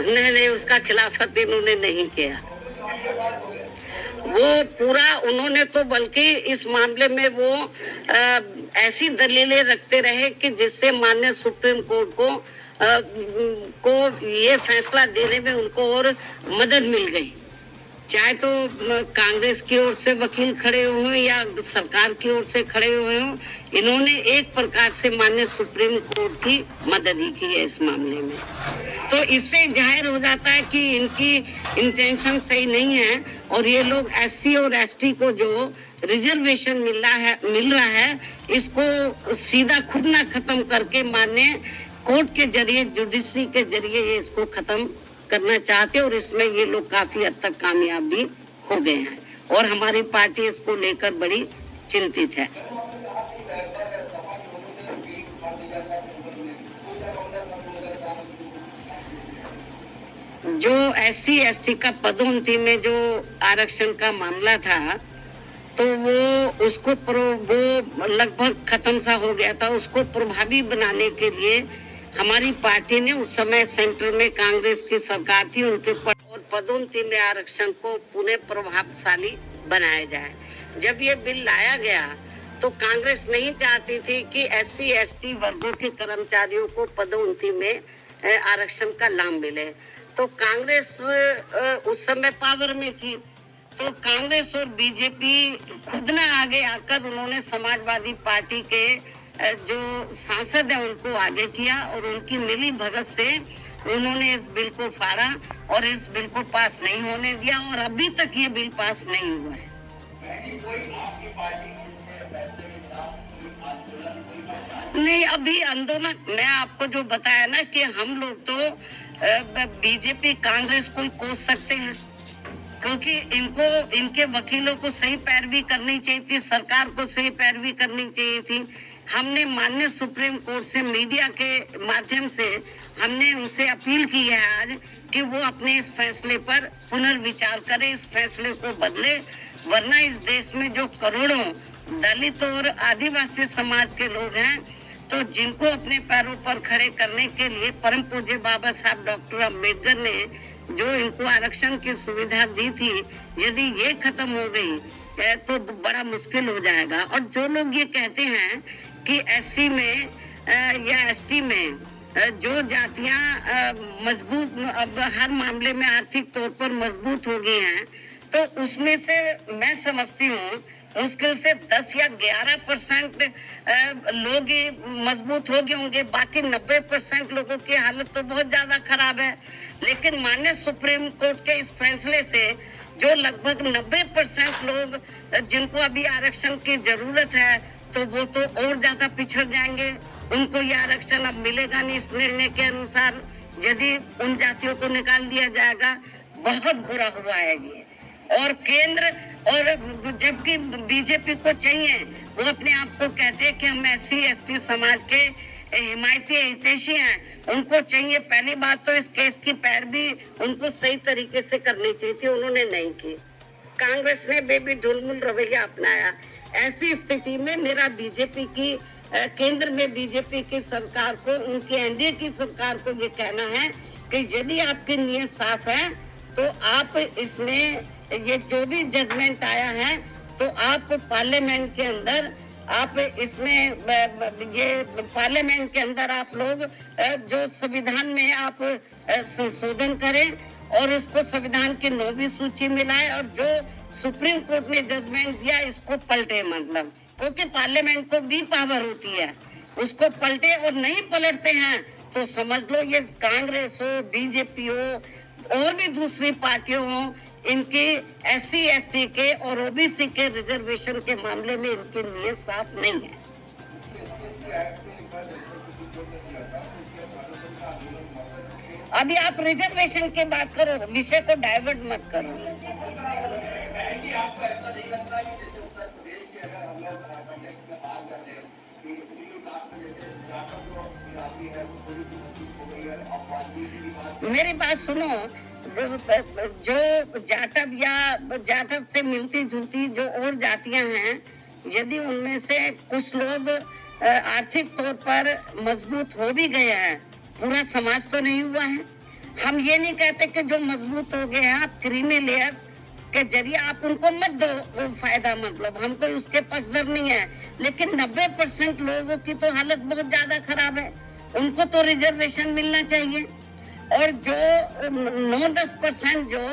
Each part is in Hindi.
नहीं, उसका खिलाफत इन्होंने नहीं किया। वो पूरा उन्होंने तो बल्कि इस मामले में वो ऐसी दलीलें रखते रहे कि जिससे माननीय सुप्रीम कोर्ट को ये फैसला देने में उनको और मदद मिल गई। चाहे तो कांग्रेस की ओर से वकील खड़े हुए या सरकार की ओर से खड़े हुए हों, इन्होंने एक प्रकार से माननीय सुप्रीम कोर्ट की मदद ही की है इस मामले में। तो इससे जाहिर हो जाता है कि इनकी इंटेंशन सही नहीं है और ये लोग एससी और एसटी को जो रिजर्वेशन मिल रहा है इसको सीधा खुद ना खत्म करके माननीय कोर्ट के जरिए, जुडिशरी के जरिए ये इसको खत्म करना चाहते और इसमें ये लोग काफी हद तक कामयाब भी हो गए हैं और हमारी पार्टी इसको लेकर बड़ी चिंतित है। जो एससी एसटी का पदोन्नति में जो आरक्षण का मामला था तो वो उसको वो लगभग खत्म सा हो गया था। उसको प्रभावी बनाने के लिए हमारी पार्टी ने उस समय सेंटर में कांग्रेस की सरकार थी, उनके और पदोन्नति में आरक्षण को पुनः प्रभावशाली बनाया जाए। जब ये बिल लाया गया तो कांग्रेस नहीं चाहती थी कि एससी एसटी वर्गों के कर्मचारियों को पदोन्नति में आरक्षण का लाभ मिले। तो कांग्रेस उस समय पावर में थी, तो कांग्रेस और बीजेपी खुद ने आगे आकर उन्होंने समाजवादी पार्टी के जो सांसद है उनको आगे किया और उनकी मिली भगत से उन्होंने इस बिल को फाड़ा और इस बिल को पास नहीं होने दिया और अभी तक ये बिल पास नहीं हुआ है। नहीं, अभी आंदोलन मैं आपको जो बताया ना कि हम लोग तो बीजेपी कांग्रेस को कोस सकते हैं क्योंकि इनके वकीलों को सही पैरवी करनी चाहिए थी, सरकार को सही पैरवी करनी चाहिए थी। हमने माननीय सुप्रीम कोर्ट से मीडिया के माध्यम से हमने उनसे अपील की है आज कि वो अपने इस फैसले पर पुनर्विचार करें, इस फैसले को बदले, वरना इस देश में जो करोड़ों दलित और आदिवासी समाज के लोग हैं तो जिनको अपने पैरों पर खड़े करने के लिए परम पूज्य बाबा साहब डॉक्टर अम्बेडकर ने जो इनको आरक्षण की सुविधा दी थी, यदि ये खत्म हो गई तो बड़ा मुश्किल हो जाएगा। और जो लोग ये कहते हैं कि एससी में या एसटी में जो जातियां मजबूत अब हर मामले में आर्थिक तौर पर मजबूत हो गई हैं, तो उसमें से मैं समझती हूँ मुश्किल से 10 या 11% लोग ही मजबूत हो गए होंगे, बाकी 90% लोगों की हालत तो बहुत ज्यादा खराब है। लेकिन माननीय सुप्रीम कोर्ट के इस फैसले से जो लगभग 90% लोग जिनको अभी आरक्षण की जरूरत है तो वो तो और ज्यादा पिछड़ जाएंगे, उनको ये आरक्षण अब मिलेगा नहीं। इस निर्णय के अनुसार यदि उन जातियों को निकाल दिया जाएगा, बहुत बुरा हुआ है ये। और केंद्र और जबकि बीजेपी को चाहिए, वो अपने आप को कहते हैं कि हम एससी एसटी समाज के हिमायती हितैषी हैं, उनको चाहिए पहली बात तो इस केस की पैरवी उनको सही तरीके से करनी चाहिए थी, उन्होंने नहीं की। कांग्रेस ने बेबी ढुलमुल रवैया अपनाया। ऐसी स्थिति में मेरा बीजेपी की केंद्र में बीजेपी की सरकार को, उनकी एनडीए की सरकार को ये कहना है कि यदि आपकी नीयत साफ है तो आप इसमें ये जो भी जजमेंट आया है तो आप पार्लियामेंट के अंदर आप इसमें ये पार्लियामेंट के अंदर आप लोग जो संविधान में आप संशोधन करें और इसको संविधान की 9वीं सूची में लाए और जो सुप्रीम कोर्ट ने जजमेंट दिया इसको पलटे, मतलब क्योंकि पार्लियामेंट को भी पावर होती है, उसको पलटे और नहीं पलटते हैं तो समझ लो ये कांग्रेस हो, बीजेपी हो और भी दूसरी पार्टियों हो, इनकी एससी एसटी के और ओबीसी के रिजर्वेशन के मामले में इनकी नीयत साफ नहीं है। अभी आप रिजर्वेशन की बात करो, विषय को डाइवर्ट मत करो। मेरी बात सुनो, जो जाटव से मिलती जुलती जो और जातियां हैं, यदि उनमें से कुछ लोग आर्थिक तौर पर मजबूत हो भी गए हैं, पूरा समाज तो नहीं हुआ है। हम ये नहीं कहते कि जो मजबूत हो गए हैं आप क्रीमी लेयर के जरिए आप उनको मत दो वो फायदा, मतलब हमको उसके पक्षधर नहीं है, लेकिन 90% लोगों की तो हालत बहुत ज्यादा खराब है, उनको तो रिजर्वेशन मिलना चाहिए। और जो 9-10% जो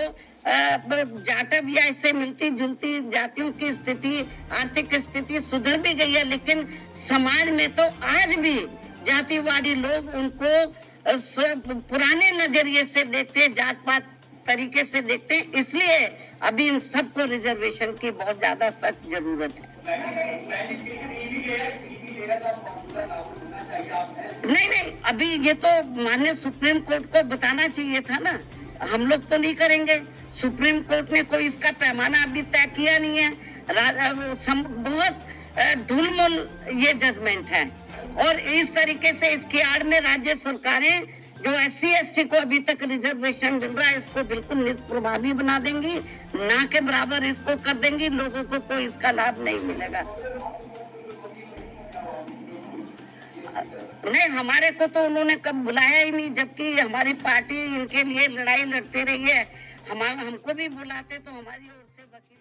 जाटव या इससे मिलती जुलती जातियों की स्थिति, आर्थिक स्थिति सुधर भी गई है, लेकिन समाज में तो आज भी जातिवादी लोग उनको पुराने नजरिए से देखते, जात पात तरीके से देखते हैं, इसलिए अभी इन सबको रिजर्वेशन की बहुत ज्यादा सख्त जरूरत है। नहीं नहीं, अभी ये तो माननीय सुप्रीम कोर्ट को बताना चाहिए था ना, हम लोग तो नहीं करेंगे। सुप्रीम कोर्ट ने कोई इसका पैमाना अभी तय किया नहीं है, बहुत ढुलमुल ये जजमेंट है, और इस तरीके से इसकी आड़ में राज्य सरकारें जो SC/ST को अभी तक रिजर्वेशन मिल रहा है इसको बिल्कुल निष्प्रभावी बना देंगी, ना के बराबर इसको कर देंगी, लोगों को कोई इसका लाभ नहीं मिलेगा। नहीं, हमारे को तो उन्होंने कब बुलाया ही नहीं, जबकि हमारी पार्टी इनके लिए लड़ाई लड़ती रही है। हमको भी बुलाते तो हमारी ओर से वकील